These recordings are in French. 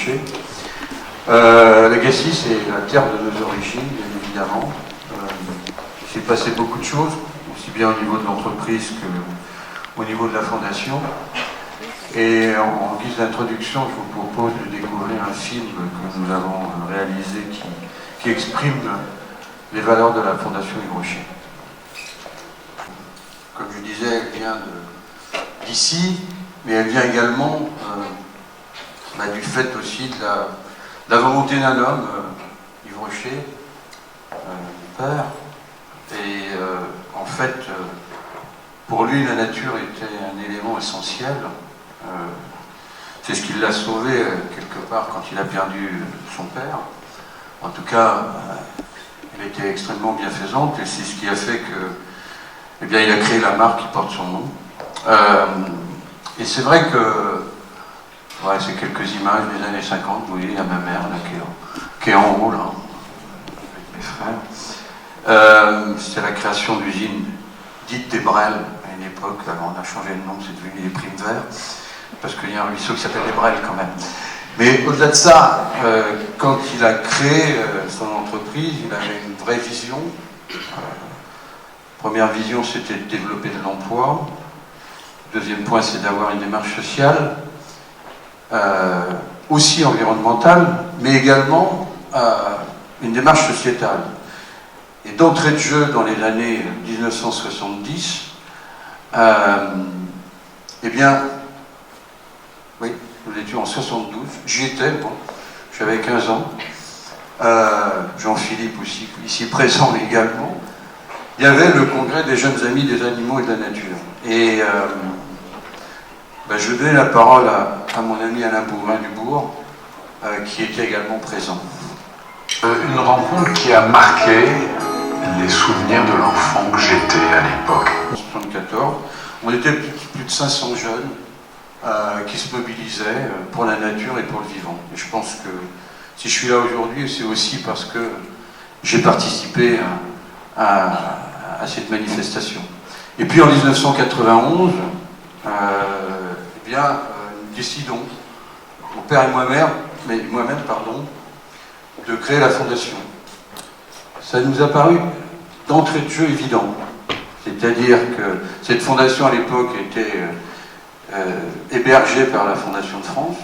Rocher. Lagacy, c'est la terre de nos origines, bien évidemment. Il s'est passé beaucoup de choses, aussi bien au niveau de l'entreprise qu'au niveau de la fondation. Et en guise d'introduction, je vous propose de découvrir un film que nous avons réalisé qui exprime les valeurs de la Fondation Yves Rocher. Comme je disais, elle vient d'ici, mais elle vient également du fait aussi de la volonté d'un homme, Yves Rocher, mon père. Et en fait, pour lui, la nature était un élément essentiel. C'est ce qui l'a sauvé quelque part quand il a perdu son père. En tout cas, elle était extrêmement bienfaisante et c'est ce qui a fait que, eh bien, il a créé la marque qui porte son nom. Et c'est vrai que, ouais, c'est quelques images des années 50. Vous voyez, il y a ma mère là qui est en haut là, avec mes frères. C'était la création d'usines dites des Brels à une époque. Alors on a changé de nom, c'est devenu les Primes Verts, parce qu'il y a un ruisseau qui s'appelle les Brels quand même. Mais au-delà de ça, quand il a créé son entreprise, il avait une vraie vision. Première vision, c'était de développer de l'emploi. Deuxième point, c'est d'avoir une démarche sociale, aussi environnementale, mais également une démarche sociétale. Et d'entrée de jeu dans les années 1970, eh bien, oui, nous étions en 72, j'y étais, bon, j'avais 15 ans, Jean-Philippe aussi, ici présent également. Il y avait le congrès des jeunes amis des animaux et de la nature. Et je donnais la parole à mon ami Alain Bougrain-Dubourg, qui était également présent. Une rencontre qui a marqué les souvenirs de l'enfant que j'étais à l'époque. En 1974, on était plus de 500 jeunes qui se mobilisaient pour la nature et pour le vivant. Et je pense que si je suis là aujourd'hui, c'est aussi parce que j'ai participé à cette manifestation. Et puis en 1991, nous décidons, mon père et moi-même, de créer la fondation. Ça nous a paru d'entrée de jeu évident. C'est-à-dire que cette fondation à l'époque était hébergée par la Fondation de France,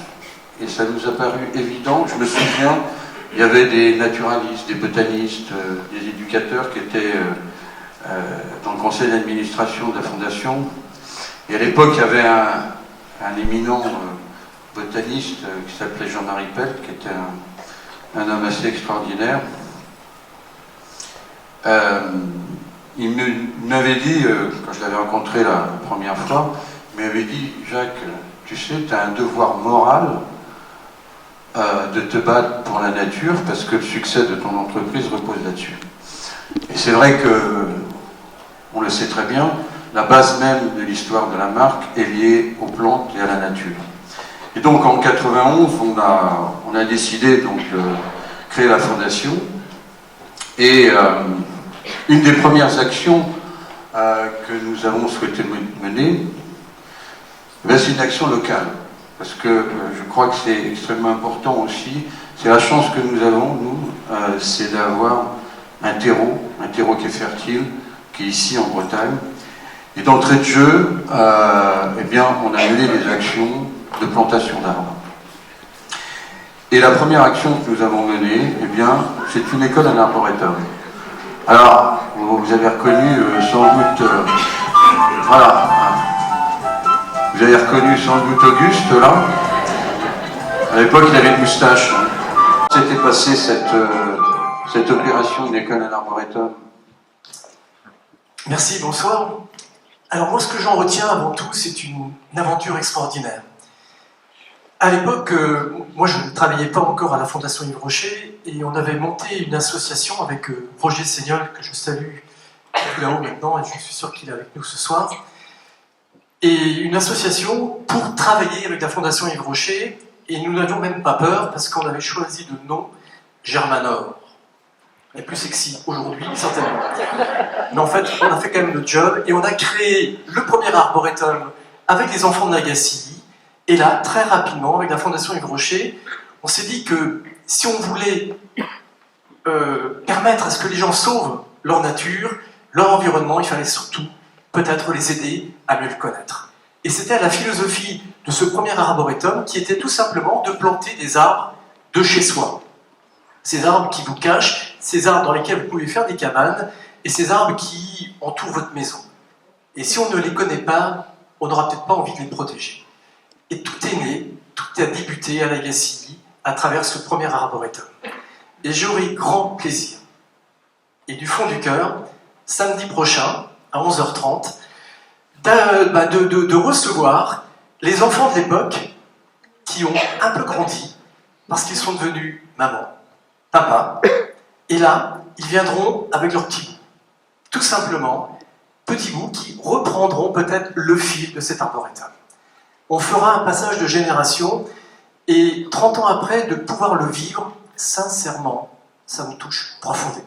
et ça nous a paru évident. Je me souviens, il y avait des naturalistes, des botanistes, des éducateurs qui étaient dans le conseil d'administration de la Fondation. Et à l'époque, il y avait un éminent botaniste qui s'appelait Jean-Marie Pelt, qui était un homme assez extraordinaire. Il m'avait dit, quand je l'avais rencontré la première fois, il m'avait dit: Jacques, tu sais, tu as un devoir moral de te battre pour la nature parce que le succès de ton entreprise repose là-dessus. Et c'est vrai que, on le sait très bien, la base même de l'histoire de la marque est liée aux plantes et à la nature. Et donc en 91, on a décidé donc de créer la fondation. Et une des premières actions que nous avons souhaité mener, c'est une action locale. Parce que je crois que c'est extrêmement important aussi. C'est la chance que nous avons, nous, c'est d'avoir un terreau qui est fertile, qui est ici en Bretagne. Et d'entrée de jeu, on a mené des actions de plantation d'arbres. Et la première action que nous avons menée, c'est une école, un arboretum. Alors, vous avez reconnu sans doute, vous avez reconnu sans doute Auguste, là. À l'époque, il avait une moustache. S'était passé cette opération d'une école, un arboretum. Merci, bonsoir. Alors moi, ce que j'en retiens avant tout, c'est une aventure extraordinaire. À l'époque, moi je ne travaillais pas encore à la Fondation Yves Rocher, et on avait monté une association avec Roger Seignol, que je salue là-haut maintenant, et je suis sûr qu'il est avec nous ce soir. Et une association pour travailler avec la Fondation Yves Rocher, et nous n'avions même pas peur, parce qu'on avait choisi le nom Germanor. Et plus sexy aujourd'hui, certainement. Mais en fait, on a fait quand même le job, et on a créé le premier arboretum avec les enfants de Lagacy. Et là, très rapidement, avec la Fondation Yves Rocher, On s'est dit que si on voulait permettre à ce que les gens sauvent leur nature, leur environnement, il fallait surtout peut-être les aider à mieux le connaître. Et c'était la philosophie de ce premier arboretum qui était tout simplement de planter des arbres de chez soi. Ces arbres qui vous cachent, ces arbres dans lesquels vous pouvez faire des cabanes, et ces arbres qui entourent votre maison. Et si on ne les connaît pas, on n'aura peut-être pas envie de les protéger. Et tout est né, tout a débuté à la Gacilly à travers ce premier arboretum. Et j'aurai grand plaisir, et du fond du cœur, samedi prochain, à 11h30, de recevoir les enfants de l'époque qui ont un peu grandi parce qu'ils sont devenus maman, papa, et là, ils viendront avec leurs petits bouts. Tout simplement, petits bouts qui reprendront peut-être le fil de cet arboretum. On fera un passage de génération et 30 ans après, de pouvoir le vivre, sincèrement, ça me touche profondément.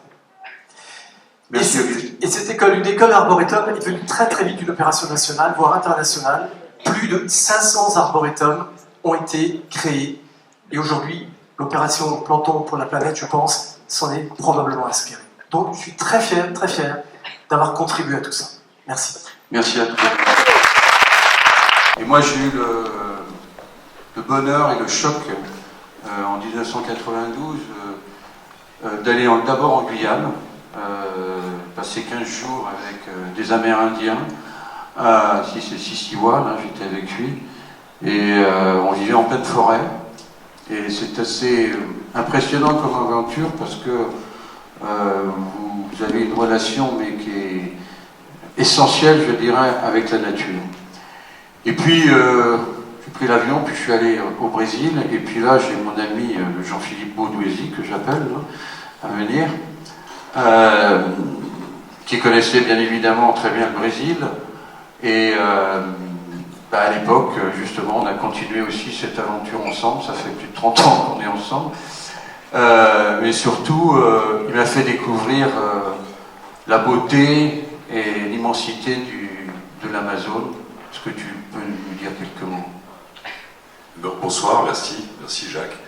Et cette école, une école arboretum, est devenue très très vite une opération nationale, voire internationale. Plus de 500 arboretums ont été créés. Et aujourd'hui, l'opération Plantons pour la planète, je pense, s'en est probablement inspirée. Donc, je suis très fier d'avoir contribué à tout ça. Merci. Merci à tous. Et moi, j'ai eu le bonheur et le choc en 1992 d'aller d'abord en Guyane, passer 15 jours avec des Amérindiens, c'est Sissiwa, là j'étais avec lui, et on vivait en pleine forêt, et c'est assez impressionnant comme aventure parce que vous avez une relation mais qui est essentielle, je dirais, avec la nature. Et puis j'ai pris l'avion, puis je suis allé au Brésil, et puis là j'ai mon ami Jean-Philippe Baudouézy, que j'appelle, à venir, qui connaissait bien évidemment très bien le Brésil, et à l'époque, justement, on a continué aussi cette aventure ensemble, ça fait plus de 30 ans qu'on est ensemble, mais surtout, il m'a fait découvrir la beauté et l'immensité de l'Amazone. Est-ce que tu peux nous dire quelques mots? Bonsoir, merci Jacques.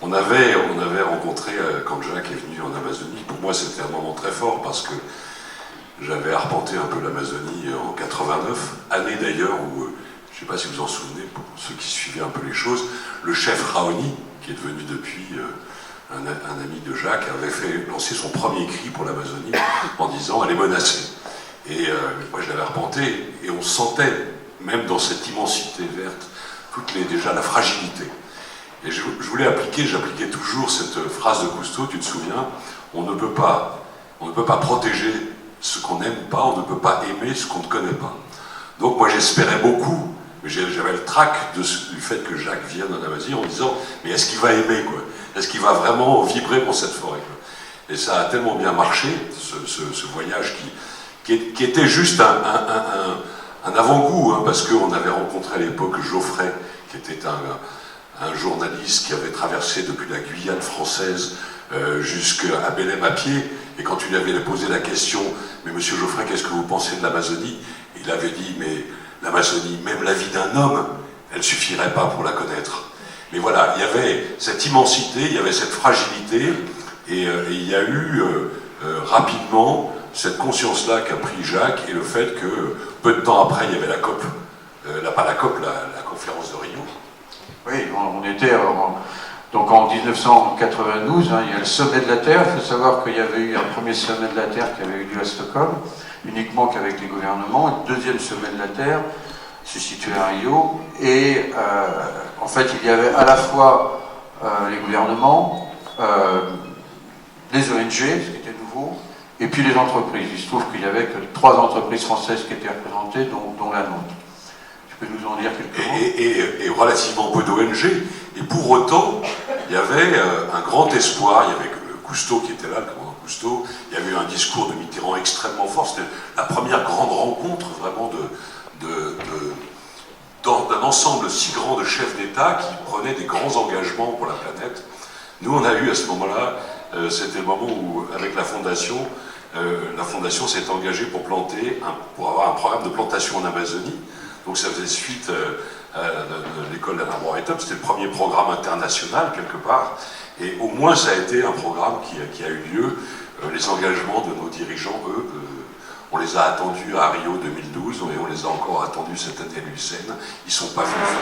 On avait rencontré, quand Jacques est venu en Amazonie, pour moi c'était un moment très fort parce que j'avais arpenté un peu l'Amazonie en 89, année d'ailleurs où, je ne sais pas si vous en souvenez, pour ceux qui suivaient un peu les choses, le chef Raoni, qui est devenu depuis un ami de Jacques, avait fait lancer son premier cri pour l'Amazonie en disant « elle est menacée ». Et moi je l'avais arpenté et on sentait, même dans cette immensité verte, déjà la fragilité. Et j'appliquais toujours cette phrase de Cousteau, tu te souviens, on ne peut pas protéger ce qu'on n'aime pas, on ne peut pas aimer ce qu'on ne connaît pas. Donc moi j'espérais beaucoup, mais j'avais le trac du fait que Jacques vienne en Amazonie en disant, mais est-ce qu'il va aimer, quoi? Est-ce qu'il va vraiment vibrer pour cette forêt, quoi? Et ça a tellement bien marché, ce voyage qui était juste un avant-goût, hein, parce qu'on avait rencontré à l'époque Geoffrey, qui était un journaliste qui avait traversé depuis la Guyane française jusqu'à Belém à pied, et quand tu lui avais posé la question « Mais monsieur Geoffrey, qu'est-ce que vous pensez de l'Amazonie ?» Il avait dit « Mais l'Amazonie, même la vie d'un homme, elle ne suffirait pas pour la connaître. » Mais voilà, il y avait cette immensité, il y avait cette fragilité, et il y a eu rapidement cette conscience-là qu'a pris Jacques, et le fait que peu de temps après, il y avait la COP, la conférence de Rio. Oui, on était donc en 1992, hein, il y a le sommet de la Terre. Il faut savoir qu'il y avait eu un premier sommet de la Terre qui avait eu lieu à Stockholm, uniquement qu'avec les gouvernements. Le deuxième sommet de la Terre se situait à Rio. Et en fait, il y avait à la fois les gouvernements, les ONG, ce qui était nouveau, et puis les entreprises. Il se trouve qu'il n'y avait que 3 entreprises françaises qui étaient représentées, dont la nôtre. Tu peux nous en dire quelques mots? Et relativement peu d'ONG. Et pour autant, il y avait un grand espoir. Il y avait Cousteau qui était là, le commandant Cousteau. Il y avait eu un discours de Mitterrand extrêmement fort. C'était la première grande rencontre vraiment d'un ensemble si grand de chefs d'État qui prenaient des grands engagements pour la planète. Nous, on a eu à ce moment-là, c'était le moment où, avec la Fondation s'est engagée pour avoir un programme de plantation en Amazonie. Donc ça faisait suite de l'école d'Alain Boiretop. C'était le premier programme international, quelque part. Et au moins, ça a été un programme qui a eu lieu. Les engagements de nos dirigeants, eux, on les a attendus à Rio 2012 et on les a encore attendus cette année à Lucerne. Ils ne sont pas venus.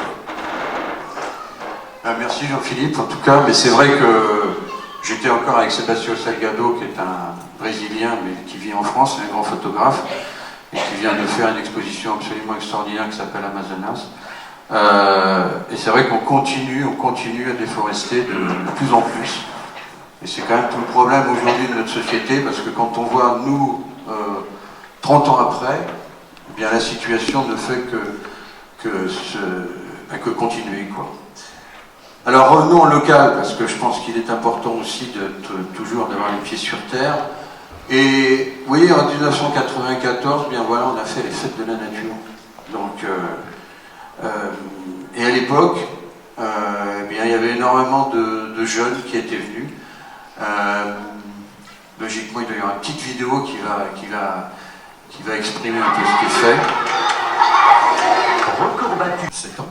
Merci Jean-Philippe, en tout cas, mais c'est vrai que j'étais encore avec Sébastien Salgado, qui est un Brésilien, mais qui vit en France, un grand photographe, et qui vient de faire une exposition absolument extraordinaire qui s'appelle Amazonas. Et c'est vrai qu'on continue à déforester de plus en plus. Et c'est quand même tout le problème aujourd'hui de notre société, parce que quand on voit, nous, 30 ans après, eh bien, la situation ne fait que continuer, quoi. Alors revenons au local, parce que je pense qu'il est important aussi toujours d'avoir les pieds sur terre. Et vous voyez, en 1994, bien voilà, on a fait les fêtes de la nature. Donc, et à l'époque, bien, il y avait énormément de jeunes qui étaient venus. Logiquement, il doit y avoir une petite vidéo qui va exprimer un peu ce qui est fait. Record battu. 7 ans.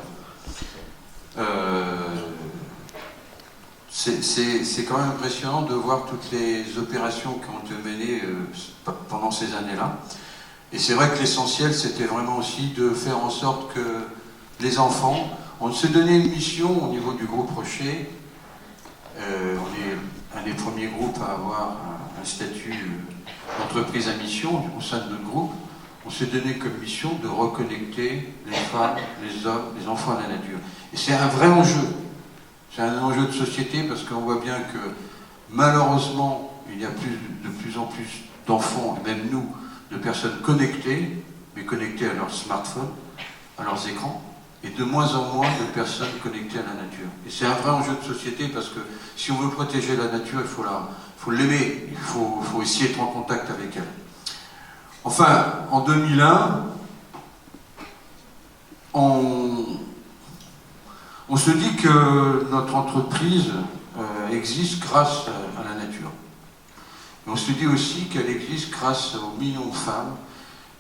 C'est quand même impressionnant de voir toutes les opérations qui ont été menées pendant ces années-là. Et c'est vrai que l'essentiel, c'était vraiment aussi de faire en sorte que les enfants, on s'est donné une mission au niveau du groupe Rocher. On est un des premiers groupes à avoir un statut d'entreprise à mission au sein de notre groupe. On s'est donné comme mission de reconnecter les femmes, les hommes, les enfants à la nature. Et c'est un vrai enjeu. C'est un enjeu de société parce qu'on voit bien que malheureusement, il y a de plus en plus d'enfants, et même nous, de personnes connectées, mais connectées à leur smartphone, à leurs écrans, et de moins en moins de personnes connectées à la nature. Et c'est un vrai enjeu de société parce que si on veut protéger la nature, il faut l'aimer, il faut essayer d'être en contact avec elle. Enfin, en 2001, on se dit que notre entreprise existe grâce à la nature. Et on se dit aussi qu'elle existe grâce aux millions de femmes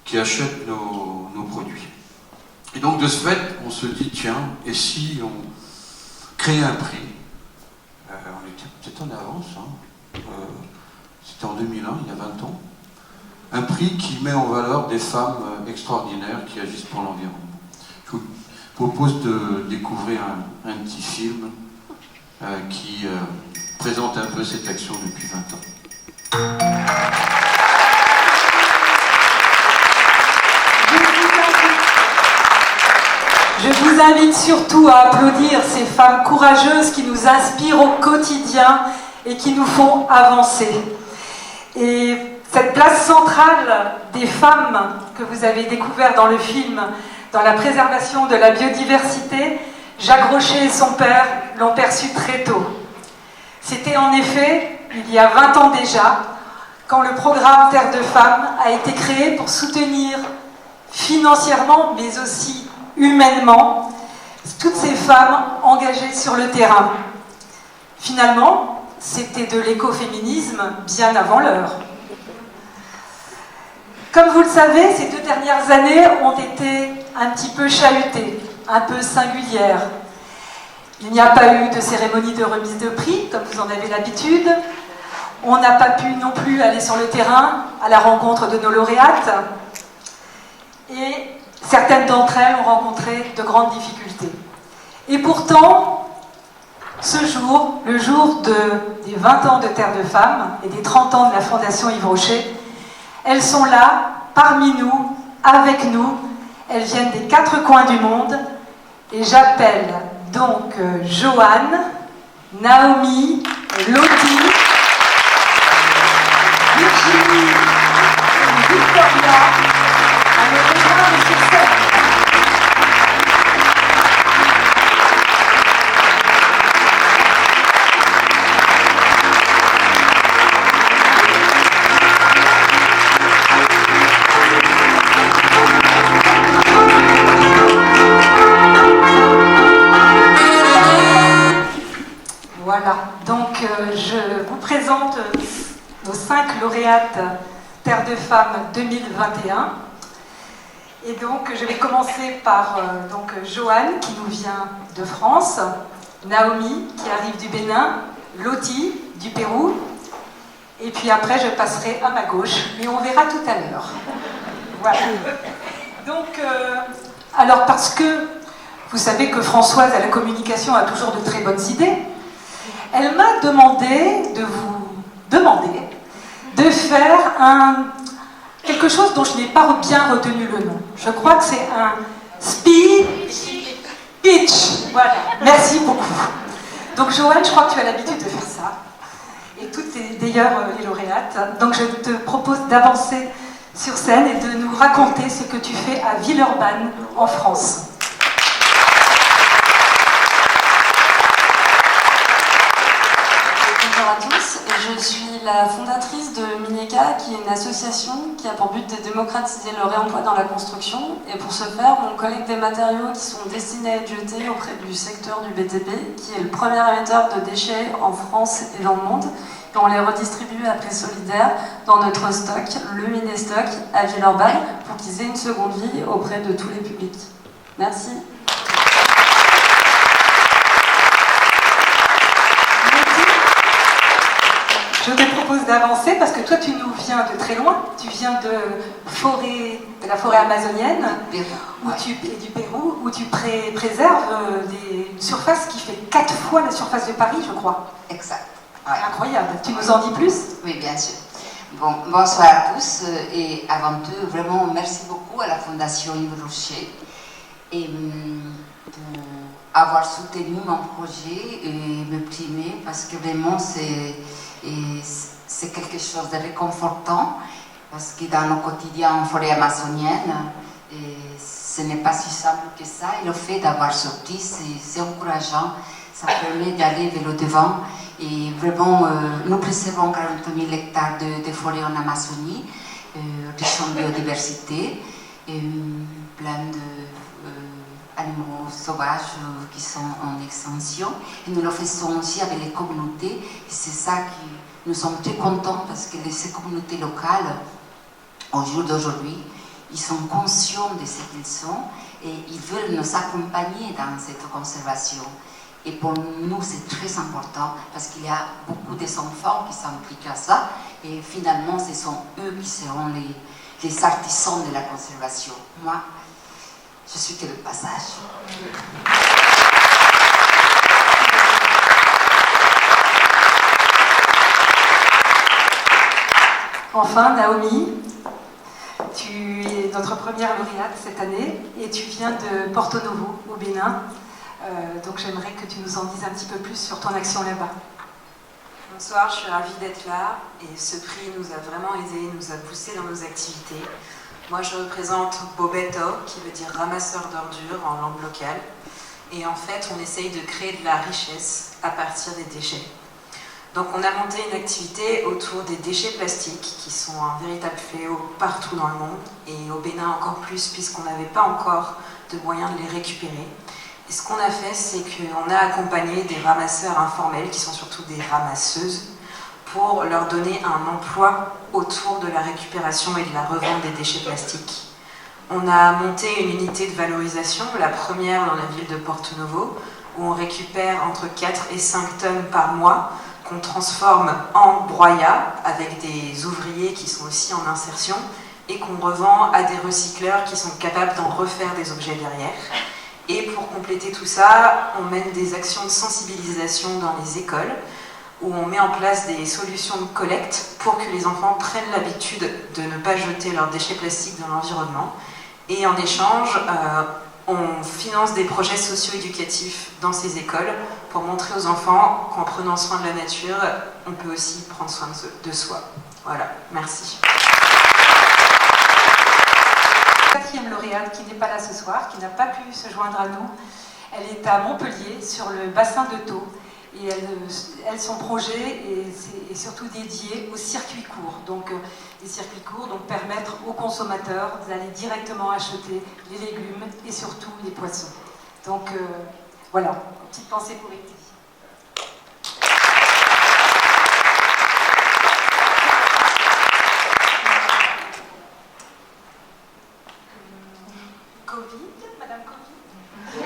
qui achètent nos produits. Et donc de ce fait, on se dit, tiens, et si on créait un prix, on était peut-être en avance, hein, c'était en 2001, il y a 20 ans, un prix qui met en valeur des femmes extraordinaires qui agissent pour l'environnement. Je vous propose de découvrir un petit film qui présente un peu cette action depuis 20 ans. Je vous invite surtout à applaudir ces femmes courageuses qui nous inspirent au quotidien et qui nous font avancer. Et cette place centrale des femmes que vous avez découvert dans le film, dans la préservation de la biodiversité, Jacques Rocher et son père l'ont perçue très tôt. C'était en effet, il y a 20 ans déjà, quand le programme Terre de Femmes a été créé pour soutenir financièrement, mais aussi humainement, toutes ces femmes engagées sur le terrain. Finalement, c'était de l'écoféminisme bien avant l'heure. Comme vous le savez, ces 2 dernières années ont été un petit peu chahutées, un peu singulières. Il n'y a pas eu de cérémonie de remise de prix, comme vous en avez l'habitude. On n'a pas pu non plus aller sur le terrain à la rencontre de nos lauréates. Et certaines d'entre elles ont rencontré de grandes difficultés. Et pourtant, ce jour, le jour des 20 ans de Terre de Femmes et des 30 ans de la Fondation Yves Rocher, elles sont là, parmi nous, avec nous. Elles viennent des 4 coins du monde. Et j'appelle donc Joanne, Naomi, Lottie, Virginie et Victoria à me rejoindre sur scène. Voilà, donc je vous présente nos 5 lauréates Terre de Femmes 2021. Et donc, je vais commencer par donc, Joanne, qui nous vient de France, Naomi, qui arrive du Bénin, Loti, du Pérou, et puis après, je passerai à ma gauche, mais on verra tout à l'heure. Voilà. Donc, alors, parce que vous savez que Françoise, à la communication, a toujours de très bonnes idées, elle m'a demandé de vous demander de faire quelque chose dont je n'ai pas bien retenu le nom. Je crois que c'est un pitch. Voilà, merci beaucoup. Donc Joanne, je crois que tu as l'habitude de faire ça. Et toutes d'ailleurs les lauréates. Donc je te propose d'avancer sur scène et de nous raconter ce que tu fais à Villeurbanne, en France. Bonjour à tous, je suis la fondatrice de Mineka, qui est une association qui a pour but de démocratiser le réemploi dans la construction. Et pour ce faire, on collecte des matériaux qui sont destinés à être jetés auprès du secteur du BTP, qui est le premier émetteur de déchets en France et dans le monde. Et on les redistribue après solidaire dans notre stock, le Minestock à Villeurbanne, pour qu'ils aient une seconde vie auprès de tous les publics. Merci. Je te propose d'avancer parce que toi tu nous viens de très loin, tu viens de la forêt amazonienne et du Pérou, où tu préserves une surface qui fait 4 fois la surface de Paris, je crois. Exact. Ouais. Incroyable, tu nous en dis plus? Oui, bien sûr. Bon, bonsoir à tous et avant tout, vraiment merci beaucoup à la Fondation Yves Rocher et pour avoir soutenu mon projet et me primer parce que vraiment c'est quelque chose de réconfortant parce que dans nos quotidiens en forêt amazonienne, ce n'est pas si simple que ça et le fait d'avoir sorti, c'est encourageant, ça permet d'aller vers le devant et vraiment nous préservons 40 000 hectares de forêt en Amazonie, riche en biodiversité, plein d'animaux sauvages qui sont en extinction et nous le faisons aussi avec les communautés et c'est ça qui nous sommes très contents parce que ces communautés locales au jour d'aujourd'hui ils sont conscients de ce qu'ils sont et ils veulent nous accompagner dans cette conservation et pour nous c'est très important parce qu'il y a beaucoup d'enfants qui s'impliquent à ça et finalement ce sont eux qui seront les artisans de la conservation. Moi je suis que le passage. Enfin, Naomi, tu es notre première lauréate cette année et tu viens de Porto Novo, au Bénin. Donc j'aimerais que tu nous en dises un petit peu plus sur ton action là-bas. Bonsoir, je suis ravie d'être là et ce prix nous a vraiment aidés, nous a poussés dans nos activités. Moi, je représente Bobeto, qui veut dire ramasseur d'ordures en langue locale. Et en fait, on essaye de créer de la richesse à partir des déchets. Donc, on a monté une activité autour des déchets plastiques, qui sont un véritable fléau partout dans le monde, et au Bénin encore plus, puisqu'on n'avait pas encore de moyens de les récupérer. Et ce qu'on a fait, c'est qu'on a accompagné des ramasseurs informels, qui sont surtout des ramasseuses, pour leur donner un emploi autour de la récupération et de la revente des déchets plastiques. On a monté une unité de valorisation, la première dans la ville de Porto Novo, où on récupère entre 4 et 5 tonnes par mois, qu'on transforme en broyat avec des ouvriers qui sont aussi en insertion, et qu'on revend à des recycleurs qui sont capables d'en refaire des objets derrière. Et pour compléter tout ça, on mène des actions de sensibilisation dans les écoles, où on met en place des solutions de collecte pour que les enfants prennent l'habitude de ne pas jeter leurs déchets plastiques dans l'environnement. Et en échange, on finance des projets socio-éducatifs dans ces écoles pour montrer aux enfants qu'en prenant soin de la nature, on peut aussi prendre soin de soi. Voilà, merci. Quatrième lauréate qui n'est pas là ce soir, qui n'a pas pu se joindre à nous, elle est à Montpellier, sur le bassin de Thau. Et son projet est surtout dédié aux circuits courts. Donc, les circuits courts permettre aux consommateurs d'aller directement acheter les légumes et surtout les poissons. Donc, voilà, petite pensée pour Eti. Covid, Madame Covid.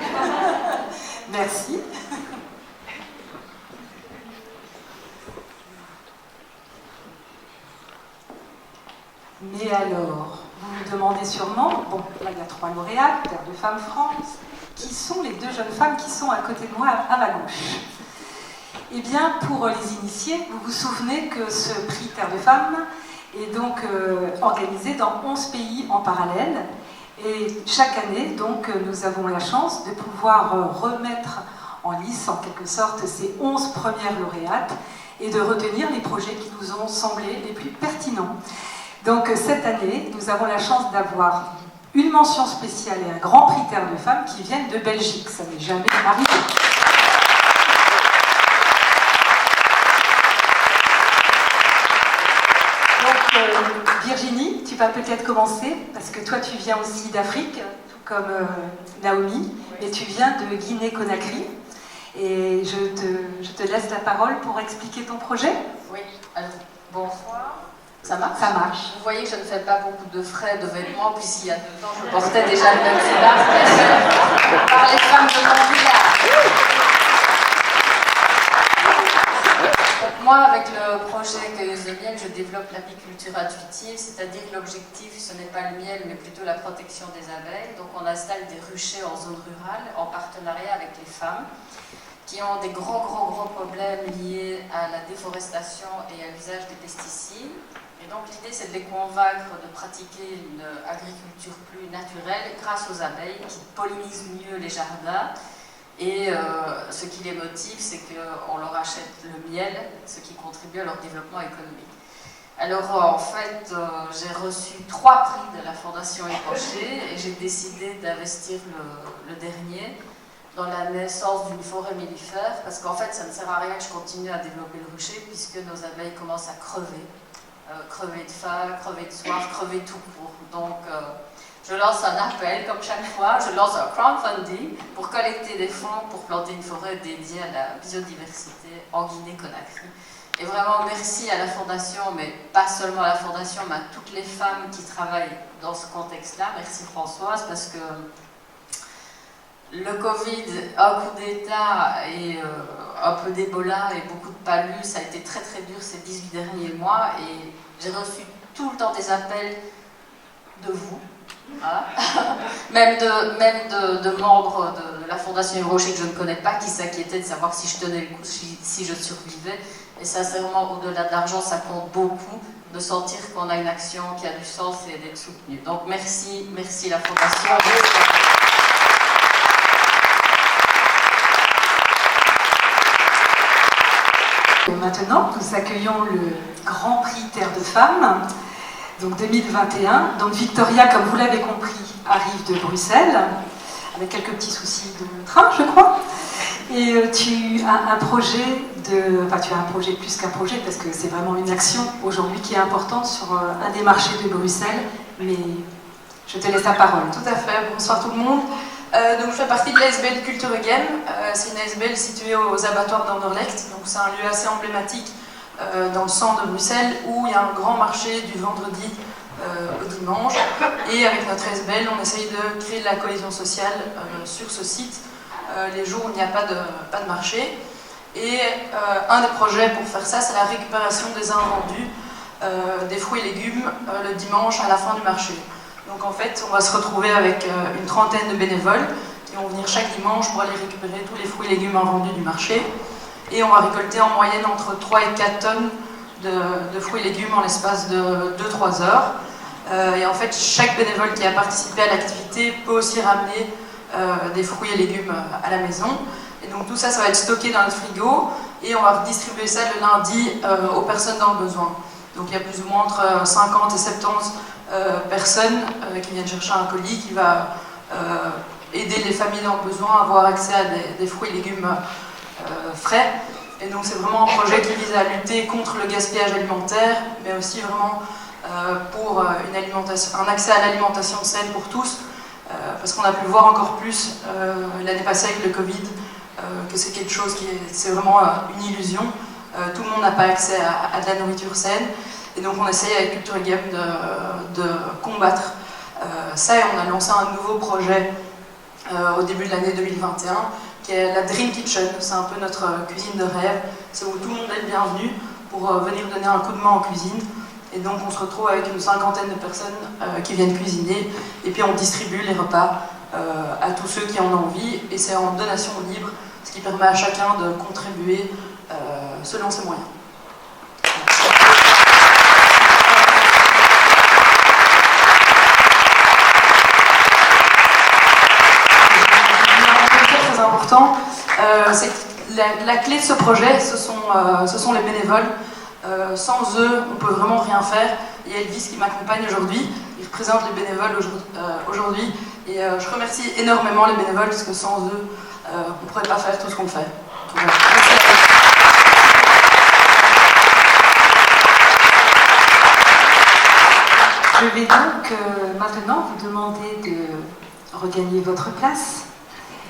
Merci. Mais alors, vous vous demandez sûrement, bon, là il y a 3 lauréates, Terre de Femmes France, qui sont les 2 jeunes femmes qui sont à côté de moi, à ma gauche? Eh bien, pour les initiés, vous vous souvenez que ce prix Terre de Femmes est donc organisé dans 11 pays en parallèle. Et chaque année, donc, nous avons la chance de pouvoir remettre en lice, en quelque sorte, ces 11 premières lauréates et de retenir les projets qui nous ont semblé les plus pertinents. Donc, cette année, nous avons la chance d'avoir une mention spéciale et un grand prix Terre de Femmes qui viennent de Belgique. Ça n'est jamais arrivé. Virginie, tu vas peut-être commencer, parce que toi tu viens aussi d'Afrique, tout comme Naomi, et tu viens de Guinée-Conakry. Et je te laisse la parole pour expliquer ton projet. Oui, alors bonsoir. Ça marche? Ça marche. Vous voyez que je ne fais pas beaucoup de frais de vêtements, puisqu'il y a 2 ans je portais déjà le même foulard par les femmes de mon village. Moi, avec le projet Cueilleuse de miel, je développe l'apiculture intuitive, c'est-à-dire que l'objectif, ce n'est pas le miel, mais plutôt la protection des abeilles. Donc on installe des ruchers en zone rurale, en partenariat avec les femmes, qui ont des gros problèmes liés à la déforestation et à l'usage des pesticides. Et donc l'idée, c'est de les convaincre de pratiquer une agriculture plus naturelle grâce aux abeilles qui pollinisent mieux les jardins. Et ce qui les motive, c'est qu'on leur achète le miel, ce qui contribue à leur développement économique. Alors en fait, j'ai reçu 3 prix de la Fondation Yves Rocher et j'ai décidé d'investir le dernier dans la naissance d'une forêt mellifère, parce qu'en fait, ça ne sert à rien que je continue à développer le rucher, puisque nos abeilles commencent à crever. Crever de faim, crever de soif, crever tout court. Donc, je lance un appel, comme chaque fois, je lance un crowdfunding pour collecter des fonds pour planter une forêt dédiée à la biodiversité en Guinée-Conakry. Et vraiment, merci à la Fondation, mais pas seulement à la Fondation, mais à toutes les femmes qui travaillent dans ce contexte-là. Merci Françoise, parce que le Covid, un coup d'État et un peu d'Ebola et beaucoup de palud, ça a été très dur ces 18 derniers mois, et j'ai reçu tout le temps des appels de vous. Voilà. même de membres de la Fondation Yves Rocher que je ne connais pas, qui s'inquiétaient de savoir si je tenais le coup, si je survivais. Et sincèrement, au-delà de l'argent, ça compte beaucoup de sentir qu'on a une action qui a du sens et d'être soutenue. Donc merci la Fondation. Et maintenant, nous accueillons le Grand Prix Terre de Femmes. Donc 2021, donc Victoria, comme vous l'avez compris, arrive de Bruxelles, avec quelques petits soucis de train, je crois. Et tu as un projet tu as un projet plus qu'un projet, parce que c'est vraiment une action aujourd'hui qui est importante sur un des marchés de Bruxelles, mais je te laisse la parole. Tout à fait, bonsoir tout le monde. Donc je fais partie de l'ASBL Culture et Game. C'est une ASBL située aux abattoirs d'Anderlecht, donc c'est un lieu assez emblématique dans le centre de Bruxelles, où il y a un grand marché du vendredi au dimanche. Et avec notre ASBL, on essaye de créer de la cohésion sociale sur ce site, les jours où il n'y a pas de marché. Et un des projets pour faire ça, c'est la récupération des invendus des fruits et légumes le dimanche à la fin du marché. Donc en fait, on va se retrouver avec une trentaine de bénévoles qui vont venir chaque dimanche pour aller récupérer tous les fruits et légumes invendus du marché. Et on va récolter en moyenne entre 3 et 4 tonnes de fruits et légumes en l'espace de 2-3 heures. Et en fait, chaque bénévole qui a participé à l'activité peut aussi ramener des fruits et légumes à la maison. Et donc tout ça, ça va être stocké dans notre frigo et on va distribuer ça le lundi aux personnes dans le besoin. Donc il y a plus ou moins entre 50 et 70 personnes qui viennent chercher un colis qui va aider les familles dans le besoin à avoir accès à des fruits et légumes frais. Et donc c'est vraiment un projet qui vise à lutter contre le gaspillage alimentaire, mais aussi vraiment pour un accès à l'alimentation saine pour tous, parce qu'on a pu voir encore plus l'année passée avec le Covid, que c'est quelque chose c'est vraiment une illusion. Tout le monde n'a pas accès à de la nourriture saine, et donc on essaye avec Culture et Game de combattre Ça, et on a lancé un nouveau projet au début de l'année 2021, qui est la Dream Kitchen. C'est un peu notre cuisine de rêve. C'est où tout le monde est le bienvenu pour venir donner un coup de main en cuisine. Et donc on se retrouve avec une 50aine de personnes qui viennent cuisiner. Et puis on distribue les repas à tous ceux qui en ont envie. Et c'est en donation libre, ce qui permet à chacun de contribuer selon ses moyens. Très important, c'est que la clé de ce projet, ce sont les bénévoles. Sans eux, on ne peut vraiment rien faire. Il y a Elvis qui m'accompagne aujourd'hui, il représente les bénévoles aujourd'hui. Et je remercie énormément les bénévoles parce que sans eux, on ne pourrait pas faire tout ce qu'on fait. Je vais donc maintenant vous demander de regagner votre place.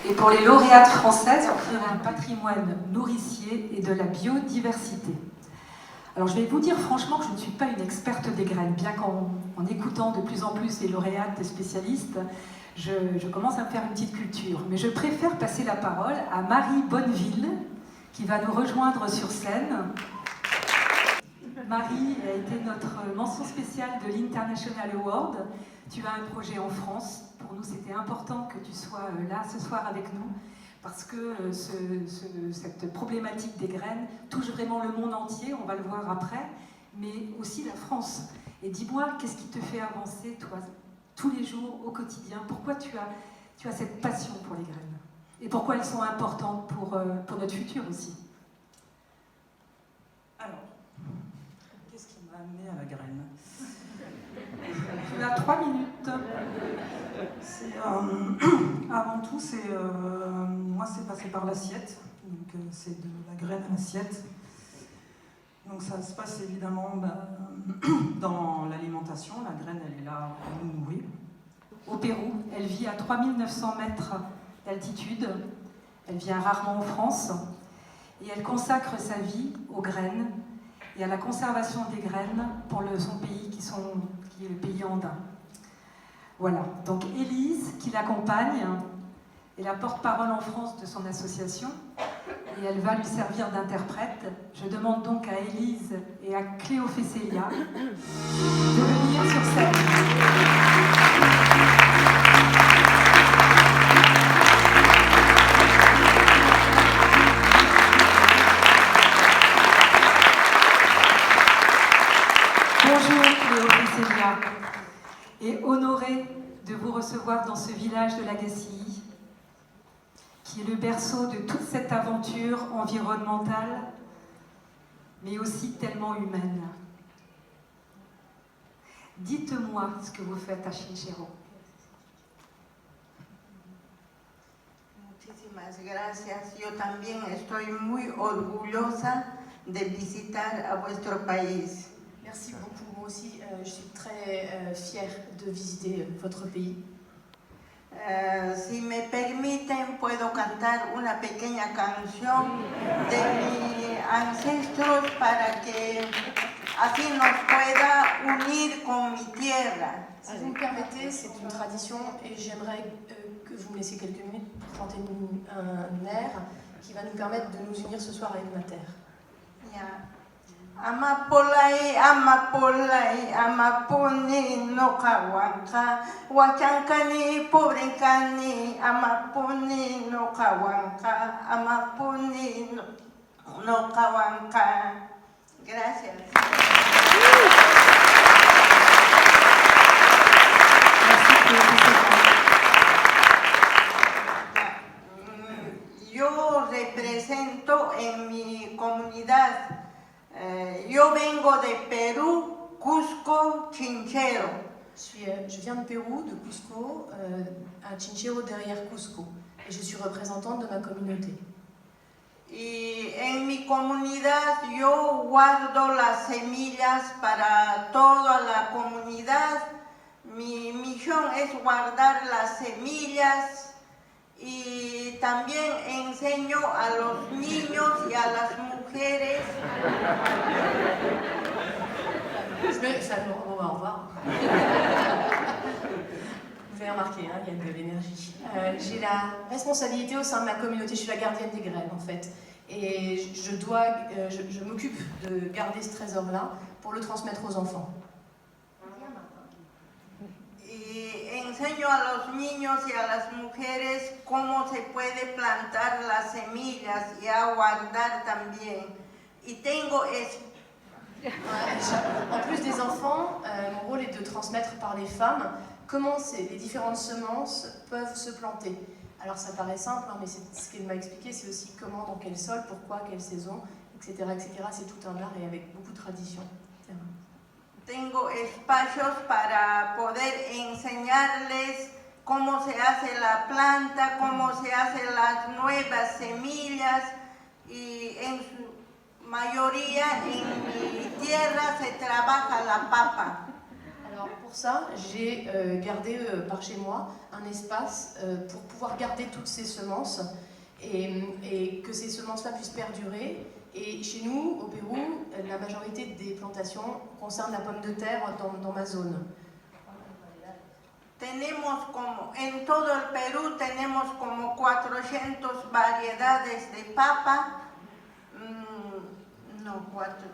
Et pour les lauréates françaises, vous ferez un patrimoine nourricier et de la biodiversité. Alors je vais vous dire franchement que je ne suis pas une experte des graines, bien qu'en écoutant de plus en plus les lauréates, les spécialistes, je commence à me faire une petite culture. Mais je préfère passer la parole à Marie Bonneville, qui va nous rejoindre sur scène. Marie a été notre mention spéciale de l'International Award. Tu as un projet en France. Pour nous, c'était important que tu sois là ce soir avec nous, parce que cette problématique des graines touche vraiment le monde entier, on va le voir après, mais aussi la France. Et dis-moi, qu'est-ce qui te fait avancer, toi, tous les jours, au quotidien? Pourquoi tu as cette passion pour les graines? Et pourquoi elles sont importantes pour notre futur aussi? Alors, qu'est-ce qui m'a amené à la graine? Tu as 3 minutes. Avant tout, moi, c'est passé par l'assiette. Donc, c'est de la graine à l'assiette. Donc, ça se passe évidemment dans l'alimentation. La graine, elle est là pour nous nourrir. Au Pérou, elle vit à 3900 mètres d'altitude. Elle vient rarement en France. Et elle consacre sa vie aux graines et à la conservation des graines pour son pays, qui est le pays andin. Voilà, donc Élise, qui l'accompagne, est la porte-parole en France de son association, et elle va lui servir d'interprète. Je demande donc à Élise et à Cléo Fesselia de venir sur scène. Bonjour Cléo Fesselia, et honorée de vous recevoir dans ce village de l'Agacilly, qui est le berceau de toute cette aventure environnementale, mais aussi tellement humaine. Dites-moi ce que vous faites à Chinchero. Muchísimas gracias. Yo también estoy muy orgullosa de visitar a vuestro país. Merci beaucoup. Moi aussi, je suis très fière de visiter votre pays. Si me permiten, puedo cantar una pequeña canción de mis ancestros para que así nos pueda unir con mi tierra. Si vous me permettez, c'est une tradition et j'aimerais que vous me laissiez quelques minutes pour chanter un air qui va nous permettre de nous unir ce soir avec ma terre. Yeah. Amapolai, amapolai, amapuni no kawanka, wachankani, pobrenkani, amapuni no kawanka, amapuni no kawanka. Gracias. Yo represento en mi comunidad. Yo vengo de Perú, Cusco, Chinchero. Je viens de Pérou, de Cusco, à Chinchero derrière Cusco, et je suis représentante de ma communauté. Y en mi comunidad yo guardo las semillas para toda la comunidad. Mi misión es guardar las semillas y también enseño a los niños y a las mujeres. Vous avez remarqué, hein, il y a de l'énergie. J'ai la responsabilité au sein de ma communauté, je suis la gardienne des graines en fait. Et je m'occupe de garder ce trésor-là pour le transmettre aux enfants. Y enseño a los niños y a las mujeres cómo se puede plantar las semillas y a guardar también. Y tengo En plus des enfants, mon rôle est de transmettre par les femmes comment les différentes semences peuvent se planter. Alors ça paraît simple, hein, mais ce qu'elle m'a expliqué, c'est aussi comment, dans quel sol, pourquoi, quelle saison, etc. etc. C'est tout un art et avec beaucoup de tradition. Tengo espacios para poder enseñarles cómo se hace la planta, cómo se hacen las nuevas semillas y en su mayoría en mi tierra se trabaja la papa. Alors pour ça, j'ai gardé par chez moi un espace pour pouvoir garder toutes ces semences et que ces semences-là puissent perdurer. Et chez nous, au Pérou, la majorité des plantations concernent la pomme de terre dans ma zone. Tenemos como, en todo el Perú tenemos como 400 variedades de papa.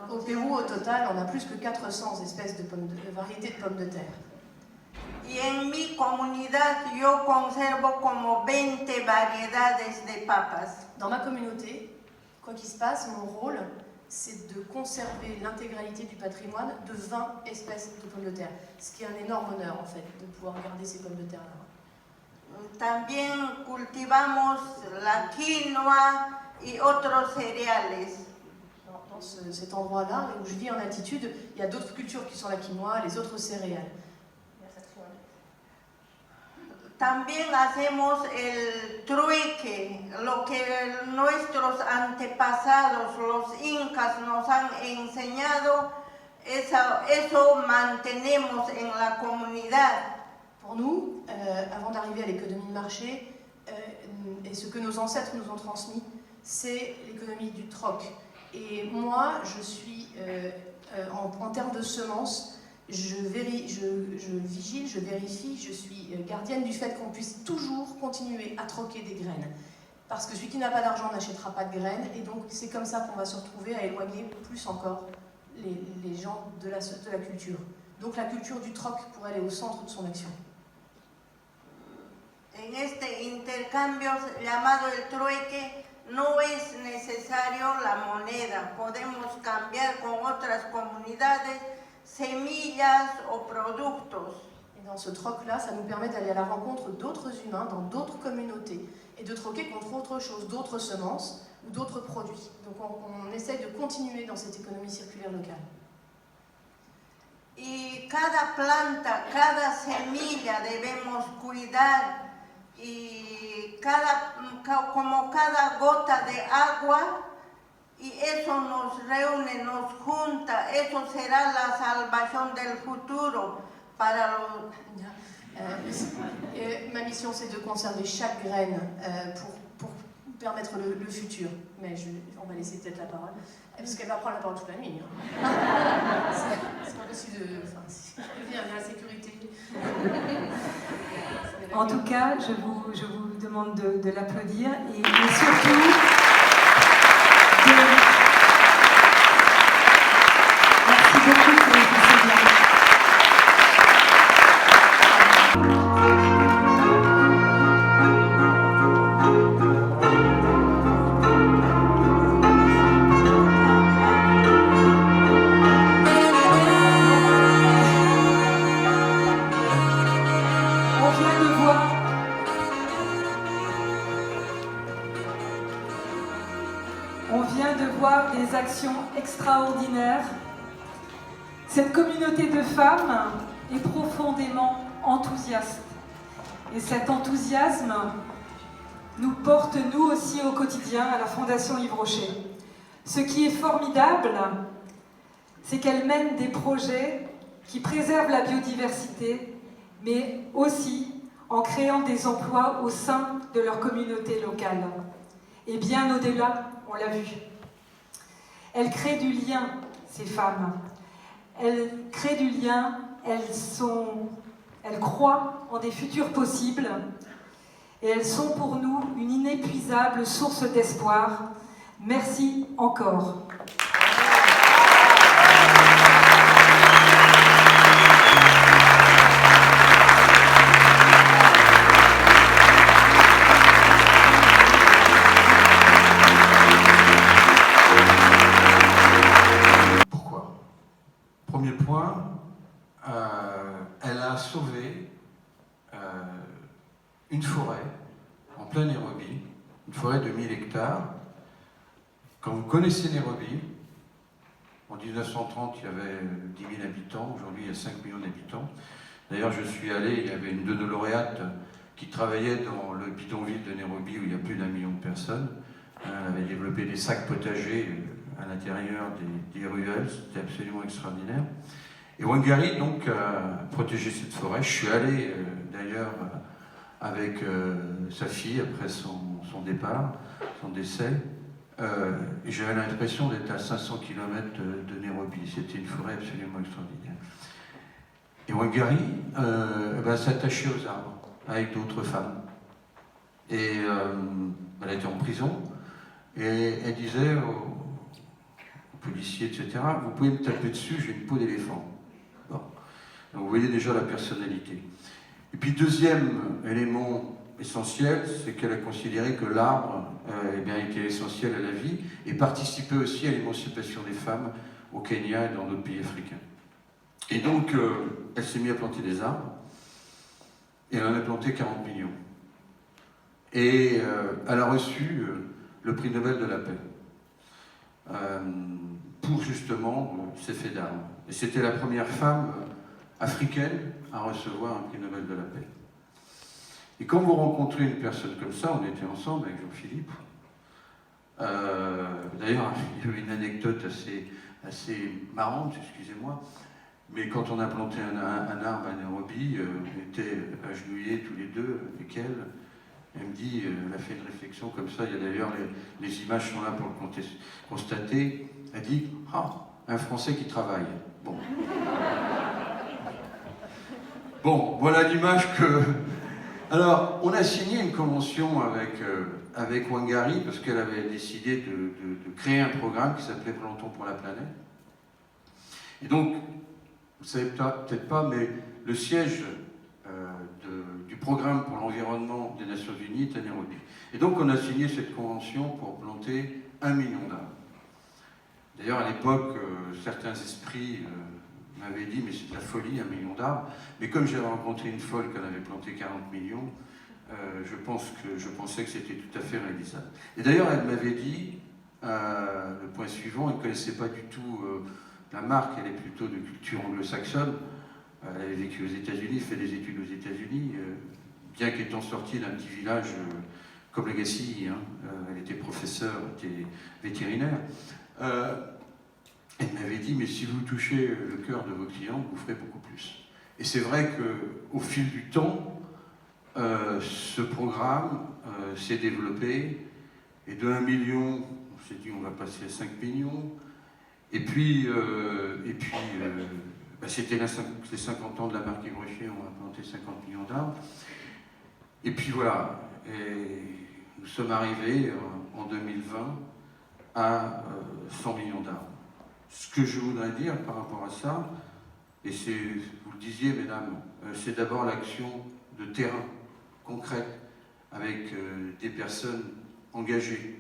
Au Pérou, au total, on a plus que 400 espèces de variétés de pommes de terre. Y en mi comunidad yo conservo como 20 variedades de papas. Dans ma communauté, quoi qu'il se passe, mon rôle, c'est de conserver l'intégralité du patrimoine de 20 espèces de pommes de terre. Ce qui est un énorme honneur, en fait, de pouvoir garder ces pommes de terre-là. También cultivamos la quinoa y otros cereales. Dans cet endroit-là, où je vis en altitude, il y a d'autres cultures qui sont la quinoa, les autres céréales. También hacemos el trueque, lo que nuestros antepasados, los incas, nos han enseñado, eso mantenemos en la comunidad. Pour nous, avant d'arriver à l'économie de marché, et ce que nos ancêtres nous ont transmis, c'est l'économie du troc. Et moi, je suis, en termes de semences, je vigile, je vérifie, je suis gardienne du fait qu'on puisse toujours continuer à troquer des graines. Parce que celui qui n'a pas d'argent n'achètera pas de graines, et donc c'est comme ça qu'on va se retrouver à éloigner plus encore les gens de la culture. Donc la culture du troc pour aller au centre de son action. En este intercambio llamado el trueque, no es necesario la moneda, podemos cambiar con otras comunidades semillas o productos. Et dans ce troc-là, ça nous permet d'aller à la rencontre d'autres humains dans d'autres communautés et de troquer contre autre chose, d'autres semences ou d'autres produits. Donc on essaie de continuer dans cette économie circulaire locale. Y cada planta, cada semilla debemos cuidar y como cada gota de agua, y eso nos reúne, nos junta, eso será la salvación del futuro para los... Ma mission, c'est de conserver chaque graine pour permettre le futur. Mais on va laisser peut-être la parole, parce qu'elle va prendre la parole toute la nuit. Hein. C'est pas possible de... Enfin, si je viens à la sécurité... En tout cas, je vous demande de l'applaudir et surtout merci beaucoup pour les conseils. Des actions extraordinaires. Cette communauté de femmes est profondément enthousiaste. Et cet enthousiasme nous porte, nous aussi, au quotidien, à la Fondation Yves Rocher. Ce qui est formidable, c'est qu'elle mène des projets qui préservent la biodiversité, mais aussi en créant des emplois au sein de leur communauté locale. Et bien au-delà, on l'a vu. Elles créent du lien, ces femmes. Elles créent du lien, elles croient en des futurs possibles et elles sont pour nous une inépuisable source d'espoir. Merci encore. Pourquoi? Premier point, elle a sauvé une forêt en plein Nairobi, une forêt de 1000 hectares. Quand vous connaissez Nairobi, en 1930, il y avait 10 000 habitants, aujourd'hui il y a 5 millions d'habitants. D'ailleurs, je suis allé, il y avait une de nos lauréates qui travaillait dans le bidonville de Nairobi où il y a plus d'1 million de personnes. Elle avait développé des sacs potagers à l'intérieur des ruelles, c'était absolument extraordinaire. Et Wangari, donc, a protégé cette forêt. Je suis allé, d'ailleurs, avec sa fille après son départ, son décès. Et j'avais l'impression d'être à 500 km de Nairobi. C'était une forêt absolument extraordinaire. Et Wangari s'attachait aux arbres avec d'autres femmes. Et elle était en prison. Et elle disait aux policiers, etc., vous pouvez me taper dessus, j'ai une peau d'éléphant. Bon. Donc vous voyez déjà la personnalité. Et puis deuxième élément essentiel, c'est qu'elle a considéré que l'arbre était essentiel à la vie et participait aussi à l'émancipation des femmes au Kenya et dans d'autres pays africains. Et donc, elle s'est mise à planter des arbres et elle en a planté 40 millions. Et elle a reçu le prix Nobel de la paix pour justement ses faits d'armes. Et c'était la première femme africaine à recevoir un prix Nobel de la paix. Et quand vous rencontrez une personne comme ça, on était ensemble avec Jean-Philippe. D'ailleurs, il y a eu une anecdote assez marrante, excusez-moi, mais quand on a planté un arbre à Nairobi, on était agenouillés tous les deux avec elle. Elle me dit, elle a fait une réflexion comme ça, il y a d'ailleurs les images sont là pour le constater. Elle dit, un Français qui travaille. Bon. Bon, voilà l'image que... Alors, on a signé une convention avec Wangari parce qu'elle avait décidé de créer un programme qui s'appelait Plantons pour la planète. Et donc, vous ne savez peut-être pas, mais le siège du programme pour l'environnement des Nations Unies est à Nairobi. Et donc, on a signé cette convention pour planter 1 million d'arbres. D'ailleurs, à l'époque, certains esprits m'avaient dit, mais c'est de la folie, 1 million d'arbres. Mais comme j'avais rencontré une folle qui en avait planté 40 millions, je pensais que c'était tout à fait réalisable. Et d'ailleurs, elle m'avait dit, le point suivant, elle ne connaissait pas du tout la marque, elle est plutôt de culture anglo-saxonne. Elle avait vécu aux États-Unis, fait des études aux États-Unis, bien qu'étant sortie d'un petit village comme Legacy, elle était professeure, elle était vétérinaire. Elle m'avait dit, mais si vous touchez le cœur de vos clients, vous ferez beaucoup plus. Et c'est vrai qu'au fil du temps, ce programme s'est développé, et de 1 million, on s'est dit on va passer à 5 millions, et puis c'était les 50 ans de la marque Yves Rocher, on a planté 50 millions d'arbres. Et puis voilà, et nous sommes arrivés en 2020 à 100 millions d'arbres. Ce que je voudrais dire par rapport à ça, et c'est, vous le disiez mesdames, c'est d'abord l'action de terrain, concrète, avec des personnes engagées,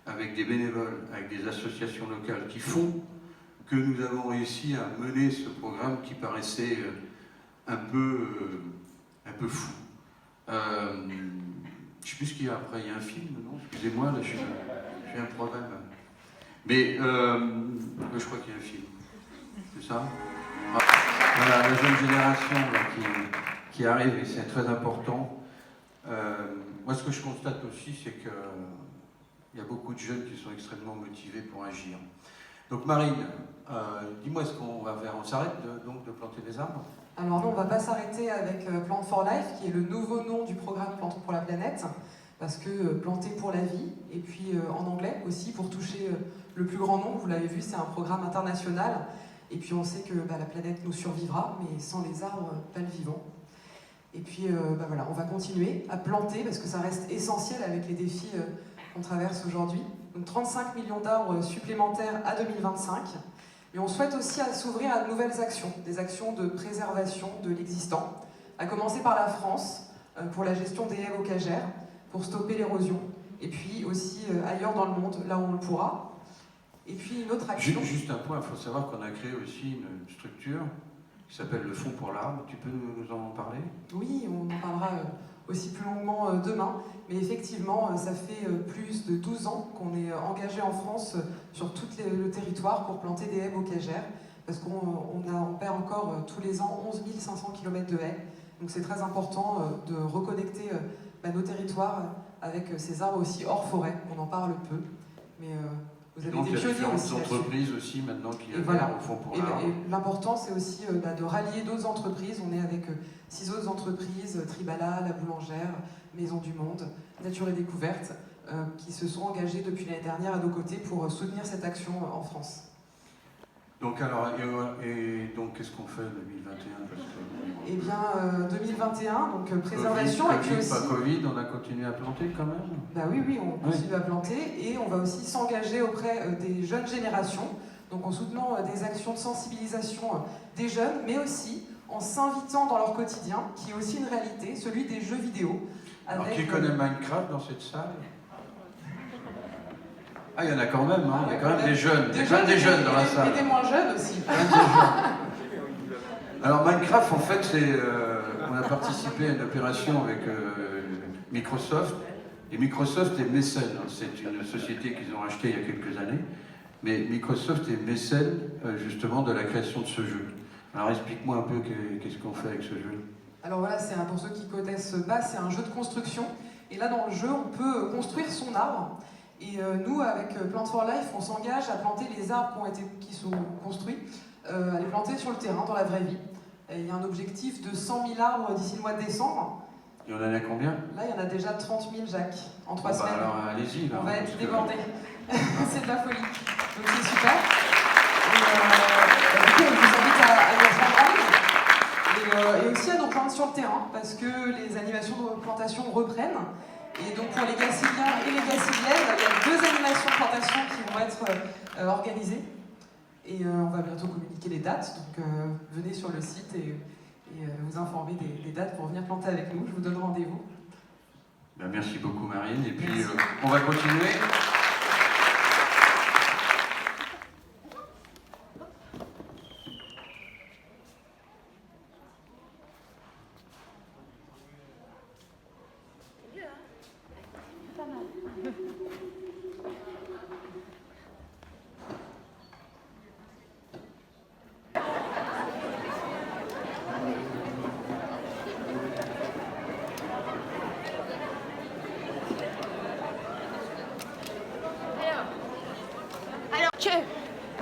avec des bénévoles, avec des associations locales qui font que nous avons réussi à mener ce programme qui paraissait un peu fou. Je ne sais plus ce qu'il y a après, il y a un film, non? Excusez-moi, là j'ai un problème. Mais je crois qu'il y a un film, c'est ça? Voilà, la jeune génération là, qui arrive, et c'est très important. Moi, ce que je constate aussi, c'est qu'il y a beaucoup de jeunes qui sont extrêmement motivés pour agir. Donc Marine, dis-moi, est-ce qu'on va faire, on s'arrête donc de planter des arbres? Alors non, on ne va pas s'arrêter avec Plant for Life, qui est le nouveau nom du programme Plantons pour la planète, parce que planter pour la vie, et puis en anglais aussi, pour toucher le plus grand nombre. Vous l'avez vu, c'est un programme international, et puis on sait que la planète nous survivra, mais sans les arbres, pas le vivant. Et puis voilà, on va continuer à planter parce que ça reste essentiel avec les défis qu'on traverse aujourd'hui. Donc 35 millions d'arbres supplémentaires à 2025. Mais on souhaite aussi s'ouvrir à de nouvelles actions, des actions de préservation de l'existant, à commencer par la France, pour la gestion des haies bocagères, pour stopper l'érosion, et puis aussi ailleurs dans le monde, là où on le pourra. Et puis une autre action... Juste un point, il faut savoir qu'on a créé aussi une structure qui s'appelle le Fonds pour l'arbre. Tu peux nous en parler? Oui, on en parlera aussi plus longuement demain, mais effectivement, ça fait plus de 12 ans qu'on est engagé en France sur tout le territoire pour planter des haies bocagères, parce qu'on perd encore tous les ans 11 500 km de haies. Donc c'est très important de reconnecter nos territoires avec ces arbres aussi hors forêt. On en parle peu, mais vous avez des pionniers aussi. Il y a entreprises aussi maintenant qui adhèrent voilà. au Fonds pour l'arbre. Et l'important, c'est aussi de rallier d'autres entreprises. On est avec 6 autres entreprises, Tribala, La Boulangère, Maison du Monde, Nature et Découverte, qui se sont engagées depuis l'année dernière à nos côtés pour soutenir cette action en France. Donc alors, et donc qu'est-ce qu'on fait en 2021 parce que... Eh bien, 2021, donc préservation, et puis aussi... Pas Covid, on a continué à planter quand même? Bah oui, on continue à planter, et on va aussi s'engager auprès des jeunes générations, donc en soutenant des actions de sensibilisation des jeunes, mais aussi en s'invitant dans leur quotidien, qui est aussi une réalité, celui des jeux vidéo. Alors, qui connaît Minecraft dans cette salle? Ah, il y en a quand même, hein. Il y a quand même des jeunes. Il y a quand même des jeunes dans la salle. Et des moins jeunes aussi. Alors Minecraft, en fait, on a participé à une opération avec Microsoft. Et Microsoft est mécène. C'est une société qu'ils ont achetée il y a quelques années. Mais Microsoft est mécène, justement, de la création de ce jeu. Alors explique-moi un peu qu'est-ce qu'on fait avec ce jeu. Alors voilà, pour ceux qui connaissent pas, c'est un jeu de construction. Et là, dans le jeu, on peut construire son arbre. Et nous, avec Plant for Life, on s'engage à planter les arbres qui sont construits, à les planter sur le terrain, dans la vraie vie. Et il y a un objectif de 100 000 arbres d'ici le mois de décembre. Et on en a combien? Là, il y en a déjà 30 000, Jacques, en 3 semaines. Alors allez-y. On va être débordés. C'est de la folie. Donc c'est super. Et du coup, on vous invite à nous rejoindre. Et aussi à nous rejoindre sur le terrain, parce que les animations de plantation reprennent. Et donc pour les Gaciliens et les Gaciliennes, il y a 2 animations de plantation qui vont être organisées. Et on va bientôt communiquer les dates, donc venez sur le site et vous informer des dates pour venir planter avec nous. Je vous donne rendez-vous. Ben, merci beaucoup Marine, et puis on va continuer.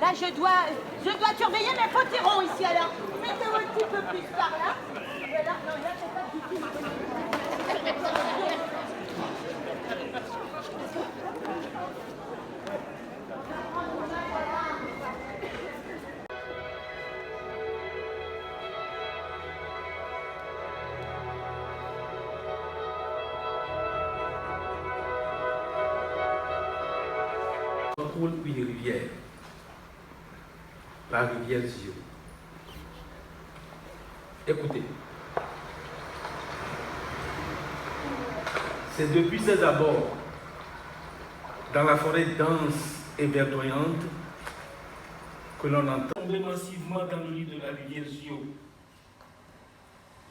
Là, je dois surveiller mes potirons ici, alors. Mettez-vous un petit peu plus par là. Voilà, non, là, c'est pas du tout. Contrôle une rivière, la rivière Zio. Écoutez, c'est depuis ses abords, dans la forêt dense et verdoyante, que l'on entend tomber massivement dans le lit de la rivière Zio.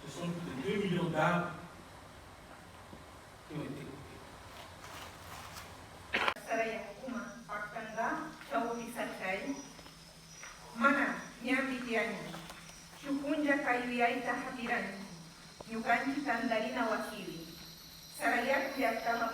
Ce sont plus de 2 millions d'arbres qui ont été mana nyambitiani shukunja kayuyaita hatirani nyukanchi tandarina wakili sarayat ya kama